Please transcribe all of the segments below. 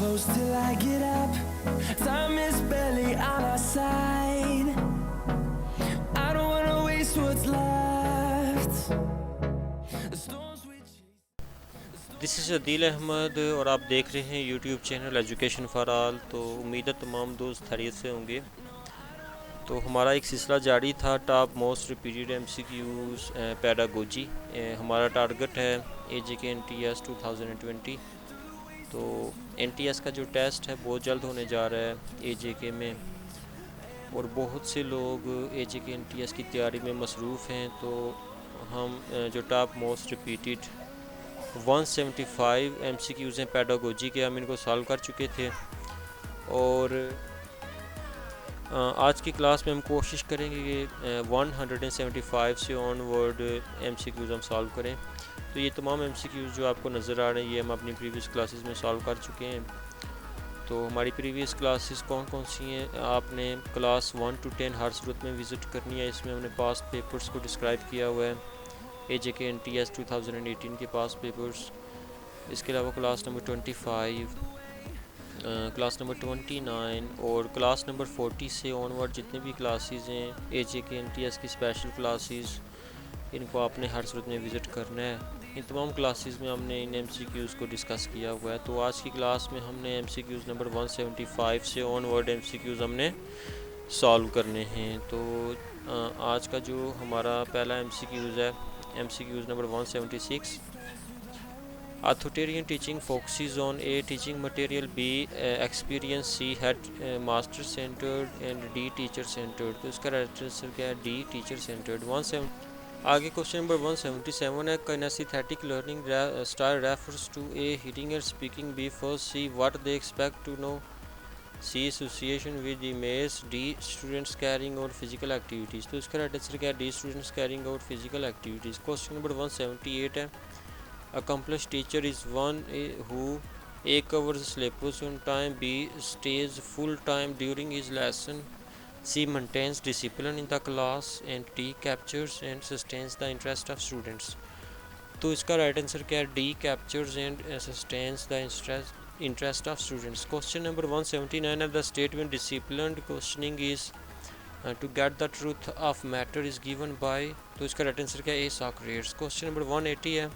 close till I get up. Time is barely on our side. I don't wanna waste what's left. The storms we chase. This is Adeel Ahmed और आप देख रहे हैं YouTube channel education for all. तो उम्मीद है तमाम दोस्त खैरियत से होंगे। तो हमारा एक सिलसिला जारी था top most repeated MCQs pedagogy. हमारा टारगेट है AJK NTS 2020। तो NTS का जो टेस्ट है बहुत जल्द होने जा रहा है AJK में, और बहुत से लोग AJK NTS की तैयारी में मसरूफ़ हैं। तो हम जो टॉप मोस्ट रिपीटेड 175 MCQs हैं पेडागोजी के, हम इनको सॉल्व कर चुके थे। और आज की क्लास में हम कोशिश करेंगे कि 175 से ऑनवर्ड MCQs हम सॉल्व करें। तो ये तमाम MCQs जो आपको नज़र आ रहे हैं ये हम अपनी प्रीवियस क्लासेस में सॉल्व कर चुके हैं। तो हमारी प्रीवियस क्लासेस कौन कौन सी हैं, आपने क्लास 1 to 10 हर सूरत में विज़िट करनी है। इसमें हमने पास्ट पेपर्स को डिस्क्राइब किया हुआ है, AJK NTS 2018 के पास पेपर्स। इसके अलावा क्लास नंबर 25, क्लास नंबर 29 और क्लास नंबर 40 से ऑनवर्ड जितने भी क्लासेस हैं AJK NTS की स्पेशल क्लासेस, इनको आपने हर सूरत में विज़िट करना है। इन तमाम क्लासेस में हमने इन MCQs को डिस्कस किया हुआ है। तो आज की क्लास में हमने MCQs नंबर 175 से ऑनवर्ड MCQs हमने सॉल्व करने हैं। तो आज का जो हमारा पहला MCQs है MCQs number 176। Authoritarian teaching focuses on A. Teaching material, B. Experience, C. Master centered and D. Teacher centered। तो इसका राइट आंसर क्या है? D. Teacher centered। 170 आगे क्वेश्चन नंबर 177 है। Kinesthetic learning style refers to A. Hearing and speaking, B. First, C. What they expect to know, C. Association with image, D. Students carrying out physical activities। तो इसका right answer क्या है? D. Students carrying out physical activities। Question number 178 है। Accomplished teacher is one who A. covers syllabus on time, B. stays full time during his lesson, C. maintains discipline in the class, and D. captures and sustains the interest of students। तो इसका right answer क्या है? D. captures and sustains the interest of students। Question number 179 है। The statement disciplined questioning is to get the truth of matter is given by। तो इसका right answer क्या है? A. Socrates। Question number 180 है।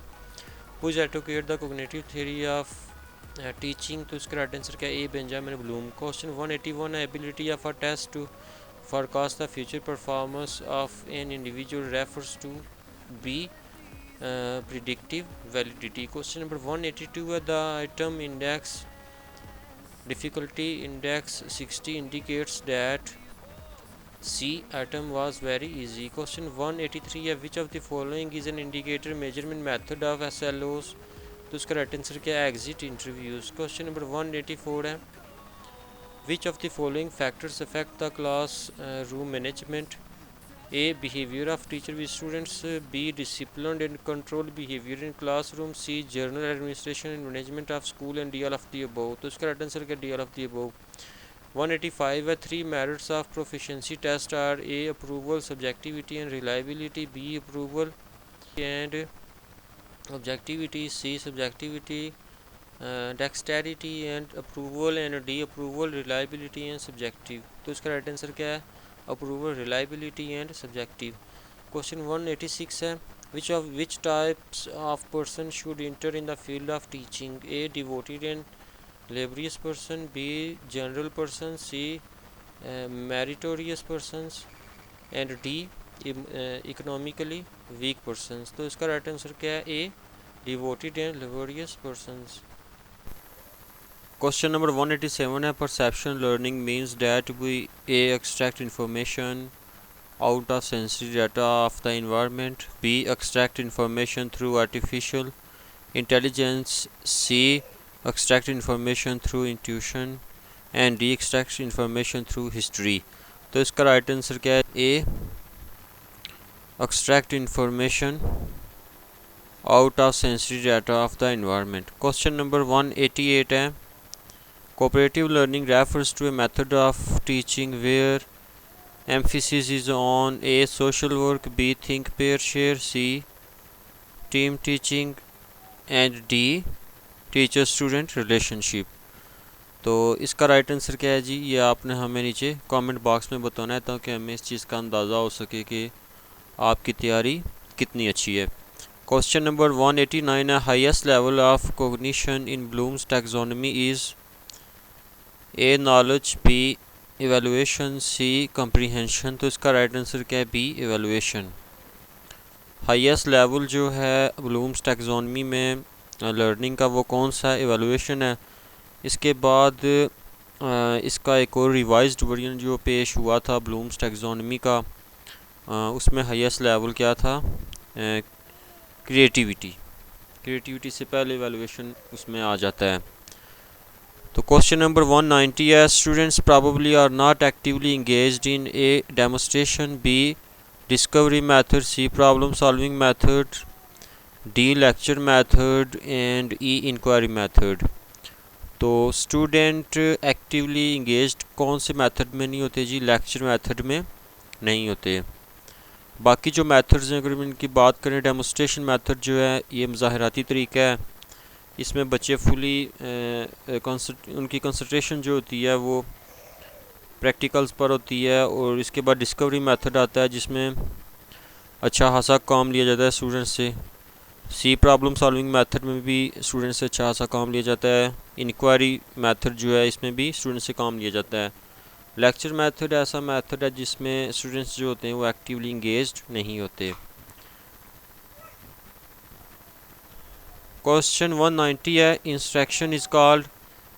Who advocate the cognitive theory of teaching। तो इसका right answer क्या है? A. Benjamin Bloom. क्वेश्चन 181 है। Ability of a test to forecast the future performance of an individual refers to B. predictive validity। Question number 182 है। The item index difficulty index 60 indicates that C. item was very easy। Question 183 है। Which of the following is an indicator measurement method of SLOs। तो इसका right answer क्या है? Exit interviews. Question number 184 है। Which of the following factors affect the class room management, A. behavior of teacher with students, B. disciplined and controlled behavior in classroom, C. general administration and management of school, and D. all of the above। तो इसका right answer क्या है? D. all of the above। 185 है। 3 merits of proficiency test are A. approval, subjectivity and reliability, B. approval and objectivity, C. subjectivity, dexterity and approval, and D. approval, reliability and subjective। तो इसका right answer क्या है? approval, reliability and subjective। Question 186 है। which types of person should enter in the field of teaching, A. devoted and laborious person, B. general person, C. meritorious persons, and D. economically weak persons। तो इसका right answer क्या है? A. devoted and laborious persons। Question number 187 है। Perception learning means that we A. extract information out of sensory data of the environment, B. extract information through artificial intelligence, C. extract information through intuition, and D. extract information through history। तो इसका right answer क्या है? A. extract information out of sensory data of the environment। Question number 188 है। cooperative learning refers to a method of teaching where emphasis is on A. social work, B. think pair share, C. team teaching, and D. teacher student relationship। तो इसका right answer क्या है जी, ये आपने हमें नीचे comment box में बताना है ताकि हमें इस चीज़ का अंदाज़ा हो सके कि आपकी तैयारी कितनी अच्छी है। क्वेश्चन नंबर 189 है, highest level of cognition in Bloom's taxonomy is A knowledge, B evaluation, C comprehension. तो इसका राइट आंसर क्या है, बी इवेलुएशन। हाईएस्ट लेवल जो है ब्लूम्स टैक्सोनॉमी में लर्निंग का वो कौन सा इवेलुएशन है। इसके बाद इसका एक और रिवाइज्ड वर्जन जो पेश हुआ था ब्लूम्स टैक्सोनॉमी का, उसमें हाईएस्ट लेवल क्या था, क्रिएटिविटी से पहले इवेलुएशन उसमें आ जाता है। तो क्वेश्चन नंबर 190 है, students probably are not actively engaged in a demonstration, B discovery method, C problem solving method, D lecture method and E inquiry method। तो स्टूडेंट एक्टिवली इंगेज्ड कौन से मेथड में नहीं होते जी, लेक्चर मेथड में नहीं होते। बाकी जो मेथड्स हैं अगर इनकी बात करें, डेमोस्ट्रेशन मेथड जो है ये मुज़ाहराती तरीका है, इसमें बच्चे फुली उनकी कंसंट्रेशन जो होती है वो प्रैक्टिकल्स पर होती है। और इसके बाद डिस्कवरी मेथड आता है जिसमें अच्छा खासा काम लिया जाता है स्टूडेंट से। सी प्रॉब्लम सॉल्विंग मेथड में भी स्टूडेंट से अच्छा खासा काम लिया जाता है। इंक्वायरी मेथड जो है इसमें भी स्टूडेंट से काम लिया जाता है। लेक्चर मेथड ऐसा मेथड है जिसमें स्टूडेंट्स जो होते हैं वो एक्टिवली इंगेज्ड नहीं होते। क्वेश्चन 190 है, instruction is called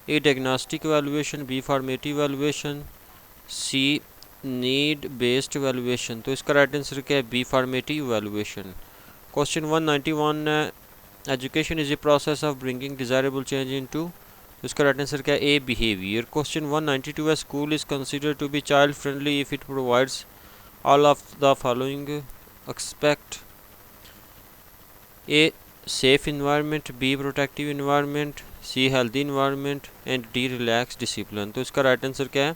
A diagnostic evaluation, B formative evaluation, C need based evaluation. तो इसका राइट आंसर क्या है, बी फॉर्मेटिव इवैल्यूएशन। क्वेश्चन 191 है, education is a process of bringing desirable change into. तो इसका राइट आंसर क्या है, ए बिहेवियर। क्वेश्चन 192 है, school is considered to be child friendly if it provides all of the following expect, A safe environment, B protective environment, C healthy environment and D relaxed discipline। तो इसका right answer क्या है,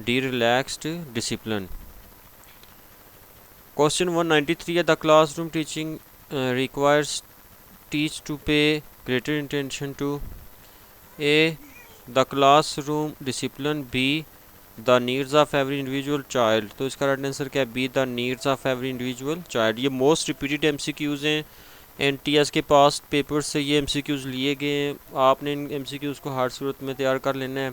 D relaxed discipline। Question 193 है, the classroom teaching requires teach to pay greater attention to, A the classroom discipline, B the needs of every individual child। तो इसका right answer क्या है, B the needs of every individual child। ये most repeated MCQs हैं, NTS के पास paper से ये MCQs लिए गए हैं। आपने इन MCQs को हर सूरत में तैयार कर लेना है,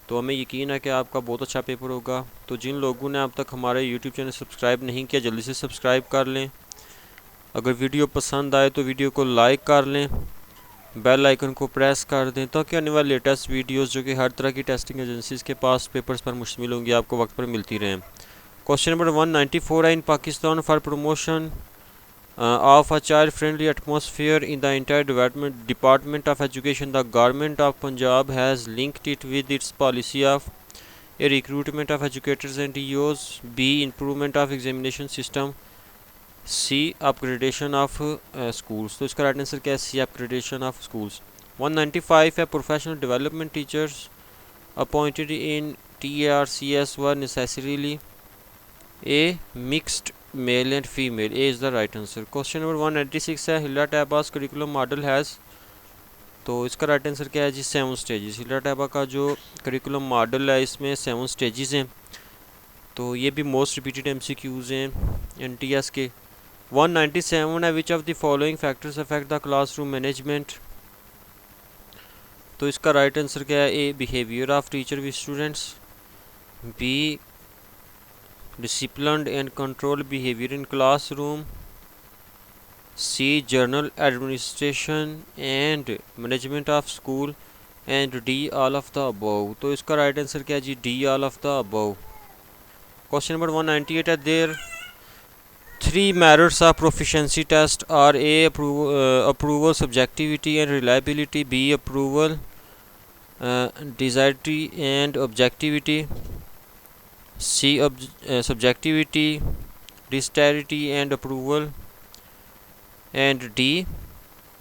तो हमें यकीन है कि आपका बहुत अच्छा पेपर होगा। तो जिन लोगों ने अब तक हमारे YouTube चैनल सब्सक्राइब नहीं किया, जल्दी से सब्सक्राइब कर लें। अगर वीडियो पसंद आए तो वीडियो को लाइक कर लें, बेल आइकन को प्रेस कर दें ताकि आने वाले लेटेस्ट वीडियोस जो कि हर तरह की टेस्टिंग एजेंसीज़ के पास पेपर्स पर मुश्तमिल होंगी आपको वक्त पर मिलती रहें। क्वेश्चन नंबर 194 है, in Pakistan for promotion of a child-friendly atmosphere in the entire Department of Education, the Government of Punjab has linked it with its policy of a recruitment of educators and EOs, B improvement of examination system, C upgradation of schools। तो इसका right answer क्या है, C upgradation of schools। 195 है, professional development teachers appointed in TRCS were necessarily A mixed male and female, A is the right answer। Question number 196 है, हिला टैबास curriculum model has. तो इसका right answer क्या है जी, 7 stages. हिला टैबा का जो करिकुलम मॉडल है इसमें 7 स्टेजेस हैं। तो ये भी मोस्ट रिपीटेड MCQs हैं NTS के। 197 है, which of the following factors affect the classroom management. तो इसका राइट आंसर क्या है, A behaviour of teacher with students, B disciplined and controlled behavior in classroom, C journal administration and management of school and D all of the above। तो इसका right answer क्या है जी, D all of the above। Question number 198 है, there 3 merits of proficiency test are A approval subjectivity and reliability, B approval desirability and objectivity, C subjectivity, dexterity and approval and D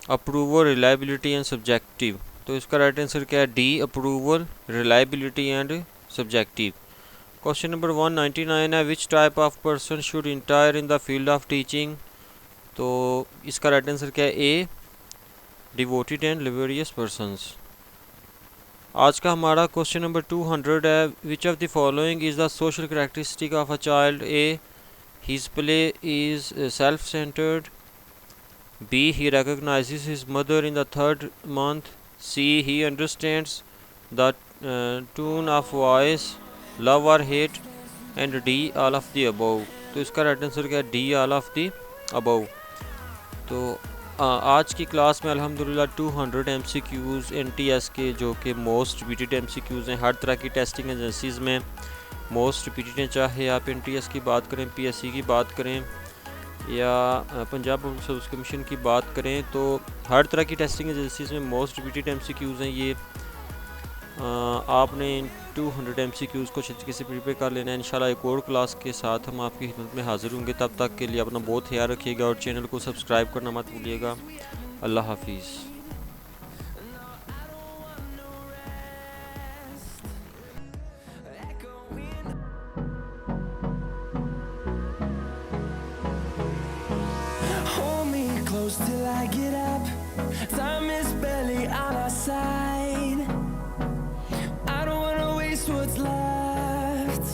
approval, reliability and subjective। तो इसका right answer क्या है, D approval, reliability and subjective। Question number 199 है, which type of person should entire in the field of teaching. तो इसका right answer क्या है, ए devoted and लिबरियस persons. आज का हमारा क्वेश्चन नंबर 200 है, which of the following is the social characteristic of a child? A, his play is self-centered. B, he recognizes his mother in the third month. C, he understands the tone of voice, love or hate. And D, all of the above. तो इसका right answer क्या है? D, all of the above. तो आज की class में अल्हम्दुलिल्लाह 200 MCQs NTS के जो कि मोस्ट रिपीटेड MCQs हैं, हर तरह की टेस्टिंग एजेंसीज़ में मोस्ट रिपीटेड हैं, चाहे आप NTS की बात करें, PSC की बात करें या पंजाब पब्लिक सर्विस कमीशन की बात करें, तो हर तरह की टेस्टिंग एजेंसीज़ में मोस्ट रिपीटेड MCQs हैं ये। आपने 200 MCQs को अच्छे तरीके से प्रिपेयर कर लेना है। इंशाल्लाह एक और क्लास के साथ हम आपकी खिदमत में हाजिर होंगे। तब तक के लिए अपना बहुत ख्याल रखिएगा और चैनल को सब्सक्राइब करना मत भूलिएगा। अल्लाह हाफिज़। Hold me close till I get up. Time is barely on our side. I don't wanna waste what's left.